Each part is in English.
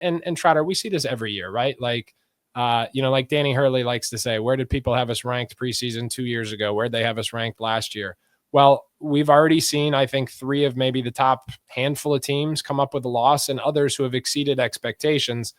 and Trotter, we see this every year, right? Like, like Danny Hurley likes to say, where did people have us ranked preseason 2 years ago? Where'd they have us ranked last year? Well, we've already seen, I think, three of maybe the top handful of teams come up with a loss and others who have exceeded expectations.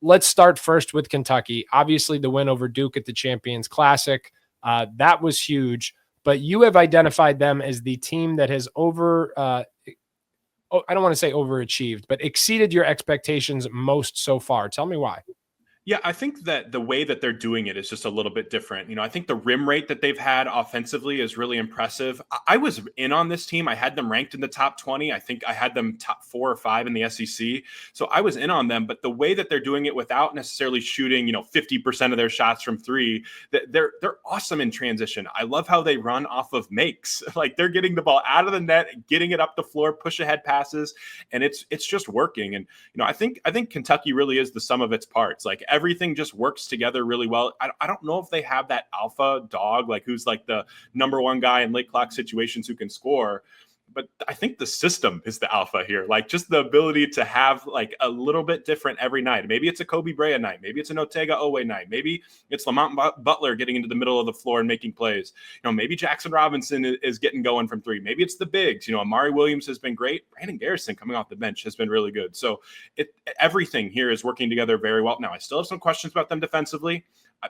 Let's start first with Kentucky. Obviously, the win over Duke at the Champions Classic, that was huge. But you have identified them as the team that has I don't want to say overachieved, but exceeded your expectations most so far. Tell me why. Yeah, I think that the way that they're doing it is just a little bit different. I think the rim rate that they've had offensively is really impressive. I was in on this team. I had them ranked in the top 20. I think I had them top 4 or 5 in the SEC. So I was in on them, but the way that they're doing it without necessarily shooting, 50% of their shots from three, they're awesome in transition. I love how they run off of makes. Like they're getting the ball out of the net, getting it up the floor, push ahead passes, and it's just working. And I think Kentucky really is the sum of its parts. Like everything just works together really well. I don't know if they have that alpha dog, like who's like the number one guy in late clock situations who can score. But I think the system is the alpha here. Like just the ability to have like a little bit different every night. Maybe it's a Kobe Brea night. Maybe it's an Otega Owe night. Maybe it's Lamont Butler getting into the middle of the floor and making plays. Maybe Jackson Robinson is getting going from three. Maybe it's the bigs. Amari Williams has been great. Brandon Garrison coming off the bench has been really good. So everything here is working together very well. Now, I still have some questions about them defensively,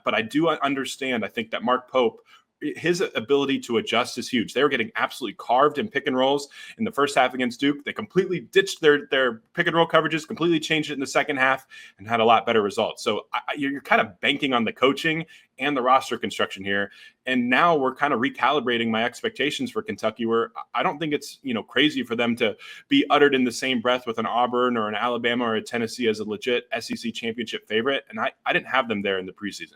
but I do understand. I think that Mark Pope, his ability to adjust is huge. They were getting absolutely carved in pick and rolls in the first half against Duke. They completely ditched their pick and roll coverages, completely changed it in the second half, and had a lot better results. So you're kind of banking on the coaching and the roster construction here. And now we're kind of recalibrating my expectations for Kentucky, where I don't think it's crazy for them to be uttered in the same breath with an Auburn or an Alabama or a Tennessee as a legit SEC championship favorite. And I didn't have them there in the preseason.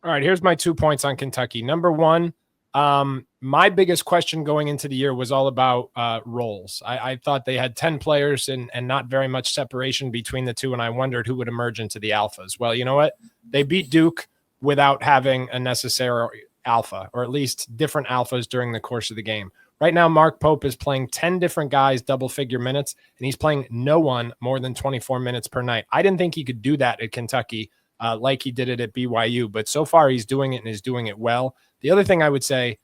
All right, here's my 2 points on Kentucky. Number one, my biggest question going into the year was all about roles. I thought they had 10 players and not very much separation between the two, and I wondered who would emerge into the alphas. Well, you know what? They beat Duke without having a necessary alpha, or at least different alphas during the course of the game. Right now, Mark Pope is playing 10 different guys double-figure minutes, and he's playing no one more than 24 minutes per night. I didn't think he could do that at Kentucky like he did it at BYU, but so far he's doing it and is doing it well. The other thing I would say,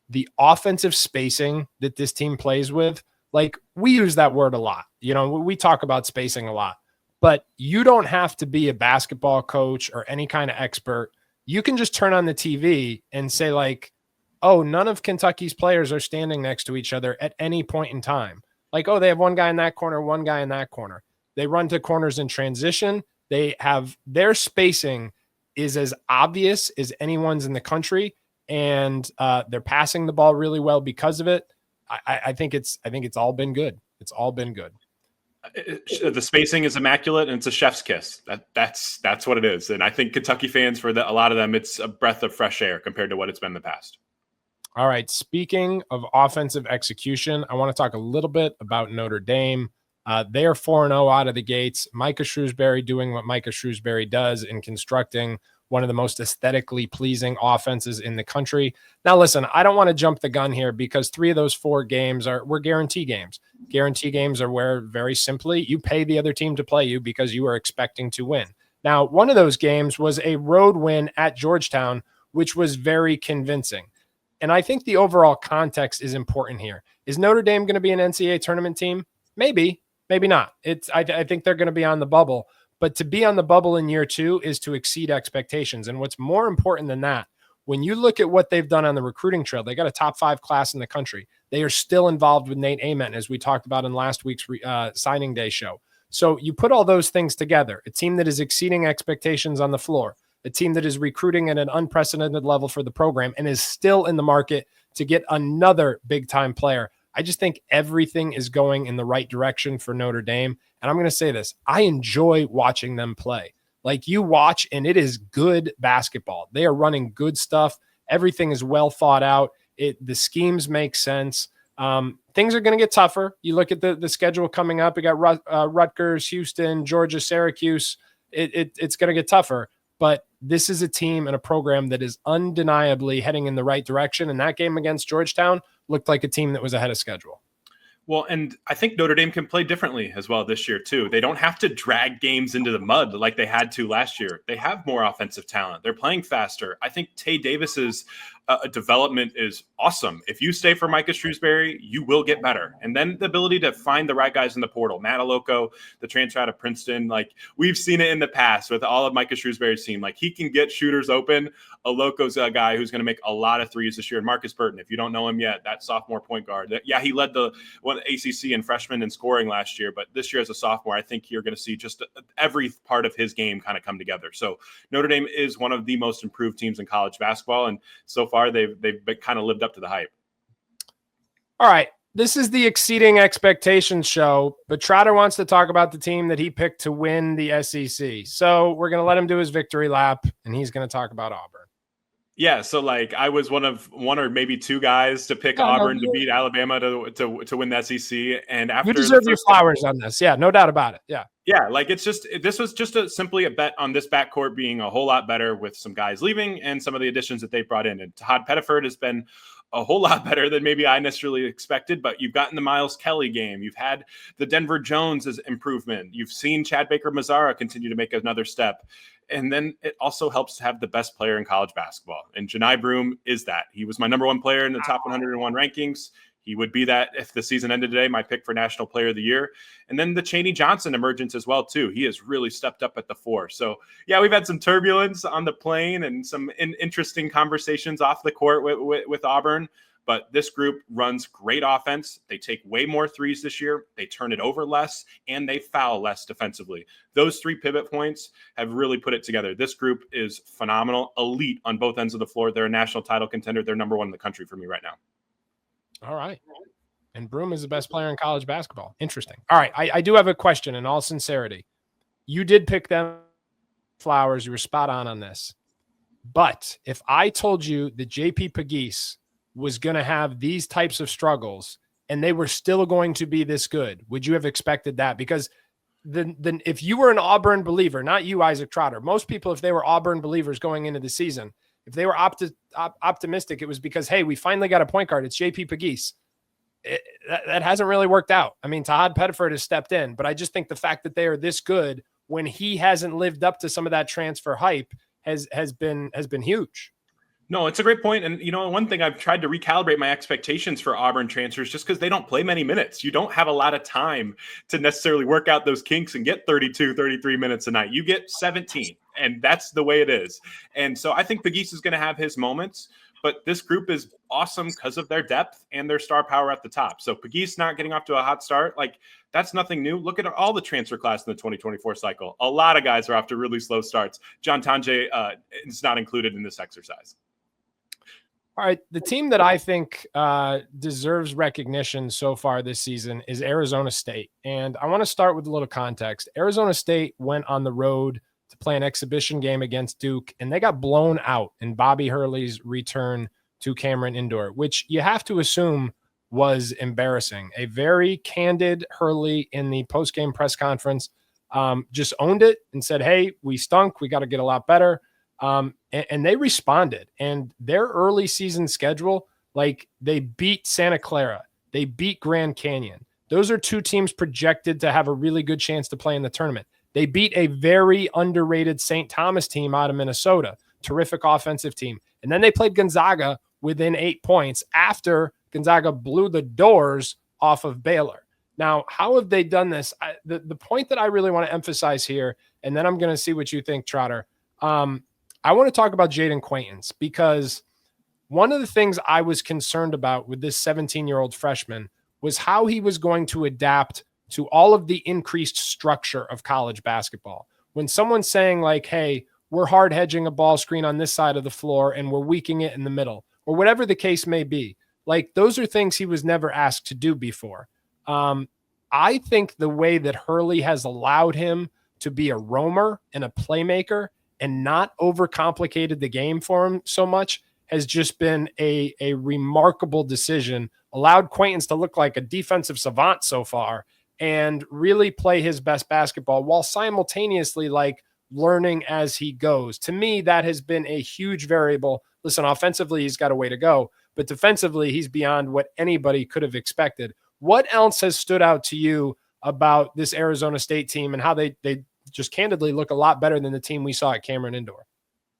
the offensive spacing that this team plays with, like we use that word a lot. We talk about spacing a lot, but you don't have to be a basketball coach or any kind of expert. You can just turn on the TV and say like, oh, none of Kentucky's players are standing next to each other at any point in time. Like, oh, they have one guy in that corner, one guy in that corner. They run to corners in transition. They have their spacing is as obvious as anyone's in the country, and they're passing the ball really well because of it. I think it's all been good. It's all been good. The spacing is immaculate, and it's a chef's kiss. That's what it is. And I think Kentucky fans, for a lot of them, it's a breath of fresh air compared to what it's been in the past. All right. Speaking of offensive execution, I want to talk a little bit about Notre Dame. They are 4-0 out of the gates. Micah Shrewsbury doing what Micah Shrewsbury does in constructing one of the most aesthetically pleasing offenses in the country. Now, listen, I don't want to jump the gun here because 3 of those 4 games were guarantee games. Guarantee games are where, very simply, you pay the other team to play you because you are expecting to win. Now, one of those games was a road win at Georgetown, which was very convincing. And I think the overall context is important here. Is Notre Dame going to be an NCAA tournament team? Maybe. Maybe not. I think they're going to be on the bubble, but to be on the bubble in year 2 is to exceed expectations. And what's more important than that, when you look at what they've done on the recruiting trail, they got a top 5 class in the country. They are still involved with Nate Ament, as we talked about in last week's signing day show. So you put all those things together, a team that is exceeding expectations on the floor, a team that is recruiting at an unprecedented level for the program and is still in the market to get another big-time player. I just think everything is going in the right direction for Notre Dame. And I'm going to say this, I enjoy watching them play. Like you watch and it is good basketball. They are running good stuff. Everything is well thought out. The schemes make sense. Things are going to get tougher. You look at the schedule coming up. We got Rutgers, Houston, Georgia, Syracuse. It's going to get tougher. But this is a team and a program that is undeniably heading in the right direction. And that game against Georgetown looked like a team that was ahead of schedule. Well, and I think Notre Dame can play differently as well this year, too. They don't have to drag games into the mud like they had to last year. They have more offensive talent. They're playing faster. I think Tay Davis's development is awesome. If you stay for Micah Shrewsbury, you will get better. And then the ability to find the right guys in the portal. Matt Aloko, the transfer out of Princeton, like we've seen it in the past with all of Micah Shrewsbury's team. Like he can get shooters open. Aloko's a guy who's going to make a lot of threes this year. And Marcus Burton, if you don't know him yet, that sophomore point guard. Yeah, he led the one ACC and freshman in scoring last year, but this year as a sophomore, I think you're going to see just every part of his game kind of come together. So Notre Dame is one of the most improved teams in college basketball, and so far they've kind of lived up to the hype. All right, this is the exceeding expectations show, but Trotter wants to talk about the team that he picked to win the SEC. So we're going to let him do his victory lap, and he's going to talk about Auburn. Yeah, so like I was one or maybe two guys to pick Auburn to beat Alabama to win the SEC, and after you deserve your flowers on this, yeah, no doubt about it. Yeah, like this was just simply a bet on this backcourt being a whole lot better with some guys leaving and some of the additions that they brought in. And Todd Pettiford has been a whole lot better than maybe I necessarily expected, but you've gotten the Miles Kelly game. You've had the Denver Jones as improvement. You've seen Chad Baker-Mazara continue to make another step. And then it also helps to have the best player in college basketball. And Janai Broome is that. He was my number one player in the top 101 rankings. He would be that if the season ended today, my pick for National Player of the Year. And then the Chaney Johnson emergence as well, too. He has really stepped up at the 4. So, yeah, we've had some turbulence on the plane and some interesting conversations off the court with Auburn. But this group runs great offense. They take way more threes this year. They turn it over less, and they foul less defensively. Those 3 pivot points have really put it together. This group is phenomenal, elite on both ends of the floor. They're a national title contender. They're number 1 in the country for me right now. All right. And Broome is the best player in college basketball. Interesting. All right. I do have a question in all sincerity. You did pick them flowers. You were spot on this. But if I told you that JP Pegues was going to have these types of struggles and they were still going to be this good, would you have expected that? Because then if you were an Auburn believer, not you, Isaac Trotter, most people, if they were Auburn believers going into the season, if they were optimistic, it was because, hey, we finally got a point guard. It's JP Pegues. That hasn't really worked out. I mean, Todd Pettiford has stepped in, but I just think the fact that they are this good when he hasn't lived up to some of that transfer hype has been huge. No, it's a great point. And, one thing I've tried to recalibrate my expectations for Auburn transfers just because they don't play many minutes. You don't have a lot of time to necessarily work out those kinks and get 32, 33 minutes a night. You get 17, and that's the way it is. And so I think Pegues is going to have his moments, but this group is awesome because of their depth and their star power at the top. So Pegues not getting off to a hot start, like that's nothing new. Look at all the transfer class in the 2024 cycle. A lot of guys are off to really slow starts. John Tange is not included in this exercise. All right, the team that I think deserves recognition so far this season is Arizona State. And I want to start with a little context. Arizona State went on the road to play an exhibition game against Duke, and they got blown out in Bobby Hurley's return to Cameron Indoor, which you have to assume was embarrassing. A very candid Hurley in the post-game press conference just owned it and said, hey, we stunk. We got to get a lot better. And they responded, and their early season schedule, like they beat Santa Clara, they beat Grand Canyon. Those are 2 teams projected to have a really good chance to play in the tournament. They beat a very underrated St. Thomas team out of Minnesota, terrific offensive team. And then they played Gonzaga within 8 points after Gonzaga blew the doors off of Baylor. Now, how have they done this? The point that I really want to emphasize here, and then I'm going to see what you think, Trotter. I want to talk about Jaden Quaintance because one of the things I was concerned about with this 17-year-old freshman was how he was going to adapt to all of the increased structure of college basketball. When someone's saying like, hey, we're hard hedging a ball screen on this side of the floor and we're weakening it in the middle, or whatever the case may be, like those are things he was never asked to do before. I think the way that Hurley has allowed him to be a roamer and a playmaker and not overcomplicated the game for him so much has just been a remarkable decision, allowed Quaintance to look like a defensive savant so far and really play his best basketball while simultaneously like learning as he goes. To me, that has been a huge variable. Listen, offensively, he's got a way to go, but defensively, he's beyond what anybody could have expected. What else has stood out to you about this Arizona State team and how they just candidly look a lot better than the team we saw at Cameron Indoor?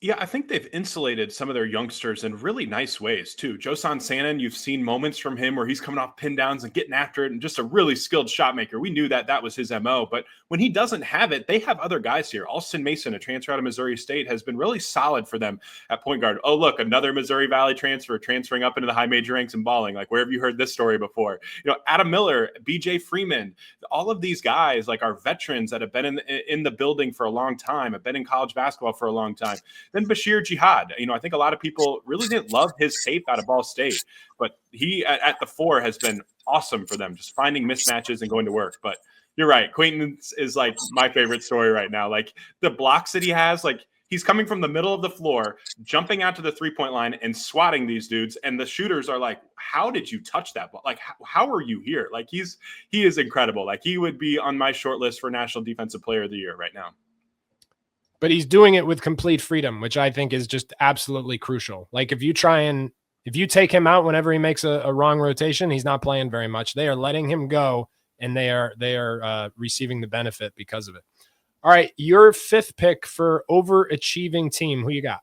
Yeah, I think they've insulated some of their youngsters in really nice ways too. Josan Sannon, you've seen moments from him where he's coming off pin downs and getting after it, and just a really skilled shot maker. We knew that was his MO, but when he doesn't have it, they have other guys here. Alston Mason, a transfer out of Missouri State, has been really solid for them at point guard. Oh, look, another Missouri Valley transfer transferring up into the high major ranks and balling. Like, where have you heard this story before? Adam Miller, BJ Freeman, all of these guys like are veterans that have been in the building for a long time, have been in college basketball for a long time. Then Bashir Jihad. I think a lot of people really didn't love his tape out of Ball State, but he at the 4 has been awesome for them, just finding mismatches and going to work. But you're right. Quentin is like my favorite story right now. Like the blocks that he has, like he's coming from the middle of the floor, jumping out to the 3-point line and swatting these dudes. And the shooters are like, how did you touch that ball? Like, how are you here? Like he is incredible. Like he would be on my short list for National Defensive Player of the Year right now. But he's doing it with complete freedom, which I think is just absolutely crucial. Like if you take him out whenever he makes a wrong rotation, he's not playing very much. They are letting him go, and they are receiving the benefit because of it. All right, your 5th pick for overachieving team. Who you got?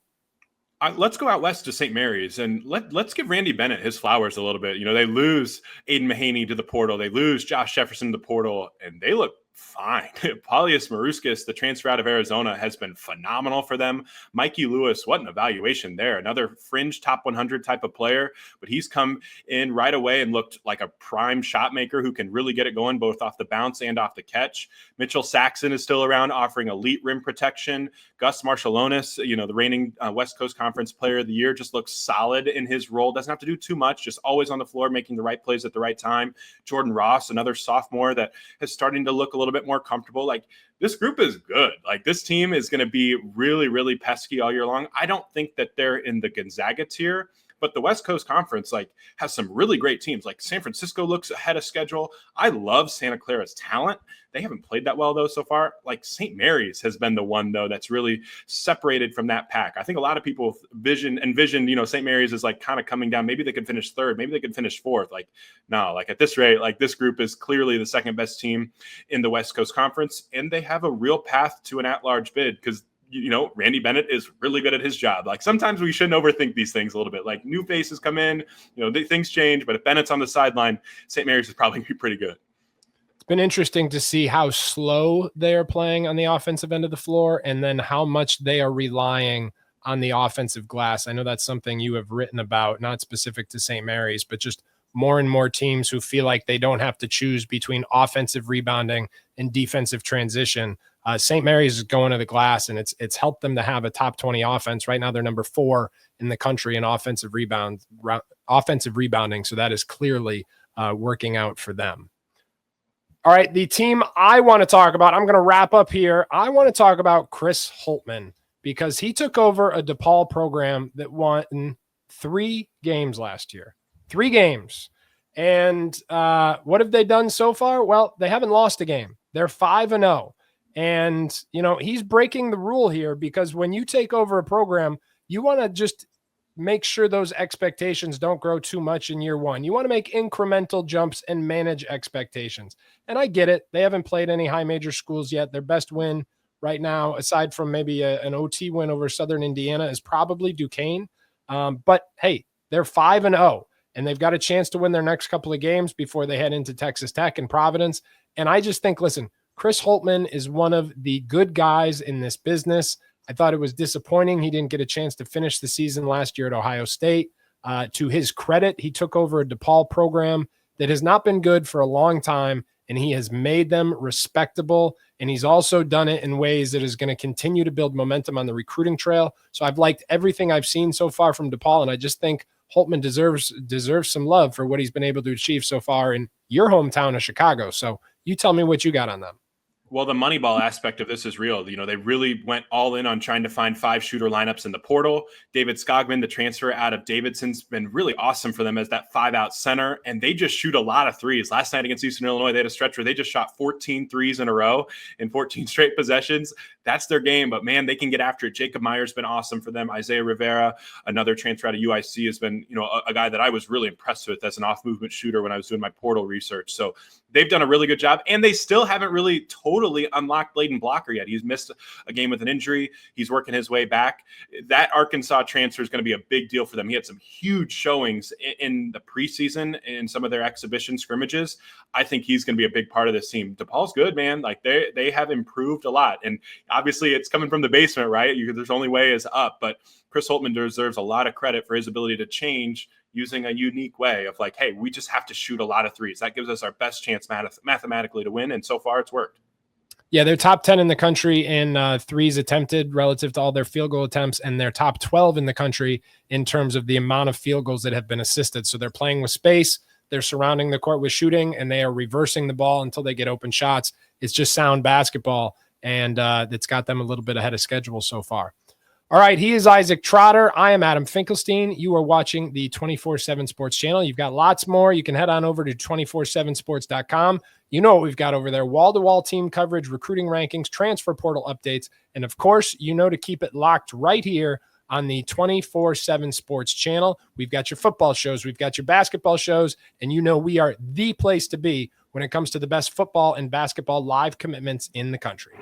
Let's go out west to St. Mary's and let's give Randy Bennett his flowers a little bit. They lose Aiden Mahaney to the portal. They lose Josh Jefferson to the portal, and they look fine. Paulius Maruskis, the transfer out of Arizona, has been phenomenal for them. Mikey Lewis, what an evaluation there. Another fringe top 100 type of player, but he's come in right away and looked like a prime shot maker who can really get it going both off the bounce and off the catch. Mitchell Saxon is still around offering elite rim protection. Gus Marshallonis, the reigning West Coast Conference Player of the Year, just looks solid in his role. Doesn't have to do too much, just always on the floor, making the right plays at the right time. Jordan Ross, another sophomore that is starting to look a little bit more comfortable. Like this group is good. Like this team is going to be really, really pesky all year long. I don't think that they're in the Gonzaga tier, but the West Coast Conference has some really great teams. Like San Francisco looks ahead of schedule. I love Santa Clara's talent. They haven't played that well though so far. Like St. Mary's has been the one though that's really separated from that pack. I think a lot of people envision, St. Mary's is like kind of coming down. Maybe they could finish 3rd. Maybe they could finish 4th. Like no, like at this rate, like this group is clearly the 2nd best team in the West Coast Conference, and they have a real path to an at-large bid because Randy Bennett is really good at his job. Like sometimes we shouldn't overthink these things a little bit. Like new faces come in, things change, but if Bennett's on the sideline, St. Mary's is probably be pretty good. It's been interesting to see how slow they are playing on the offensive end of the floor and then how much they are relying on the offensive glass. I know that's something you have written about, not specific to St. Mary's, but just more and more teams who feel like they don't have to choose between offensive rebounding and defensive transition. St. Mary's is going to the glass, and it's helped them to have a top 20 offense. Right now, they're number 4 in the country in offensive rebounding. So that is clearly working out for them. All right, the team I want to talk about, I'm going to wrap up here. I want to talk about Chris Holtmann because he took over a DePaul program that won 3 games last year. 3 games. And what have they done so far? Well, they haven't lost a game. They're 5-0. And, he's breaking the rule here because when you take over a program, you want to just make sure those expectations don't grow too much in year 1. You want to make incremental jumps and manage expectations. And I get it. They haven't played any high major schools yet. Their best win right now, aside from maybe an OT win over Southern Indiana, is probably Duquesne. But hey, they're 5-0. And they've got a chance to win their next couple of games before they head into Texas Tech and Providence. And I just think, listen, Chris Holtmann is one of the good guys in this business. I thought it was disappointing he didn't get a chance to finish the season last year at Ohio State. To his credit, he took over a DePaul program that has not been good for a long time, and he has made them respectable. And he's also done it in ways that is going to continue to build momentum on the recruiting trail. So I've liked everything I've seen so far from DePaul, and I just think Holtmann deserves some love for what he's been able to achieve so far in your hometown of Chicago. So you tell me what you got on them. Well, the money ball aspect of this is real. They really went all in on trying to find 5 shooter lineups in the portal. David Skogman, the transfer out of Davidson's, been really awesome for them as that 5-out center. And they just shoot a lot of threes. Last night against Eastern Illinois, they had a stretch where they just shot 14 threes in a row in 14 straight possessions. That's their game. But man, they can get after it. Jacob Meyer's been awesome for them. Isaiah Rivera, another transfer out of UIC, has been, a guy that I was really impressed with as an off movement shooter when I was doing my portal research. So they've done a really good job, and they still haven't really totally unlocked Bladen Blocker yet. He's missed a game with an injury. He's working his way back. That Arkansas transfer is going to be a big deal for them. He had some huge showings in the preseason in some of their exhibition scrimmages. I think he's going to be a big part of this team. DePaul's good, man. Like they have improved a lot, and obviously it's coming from the basement, right? There's only way is up, but Chris Holtman deserves a lot of credit for his ability to change using a unique way of like, hey, we just have to shoot a lot of threes. That gives us our best chance mathematically to win. And so far it's worked. Yeah, they're top 10 in the country in threes attempted relative to all their field goal attempts, and they're top 12 in the country in terms of the amount of field goals that have been assisted. So they're playing with space, they're surrounding the court with shooting, and they are reversing the ball until they get open shots. It's just sound basketball, and it's got them a little bit ahead of schedule so far. All right, he is Isaac Trotter. I am Adam Finkelstein. You are watching the 24/7 Sports channel. You've got lots more. You can head on over to 247sports.com. You know what we've got over there: wall-to-wall team coverage, recruiting rankings, transfer portal updates, and of course, to keep it locked right here on the 24/7 Sports channel. We've got your football shows, we've got your basketball shows, and we are the place to be when it comes to the best football and basketball live commitments in the country.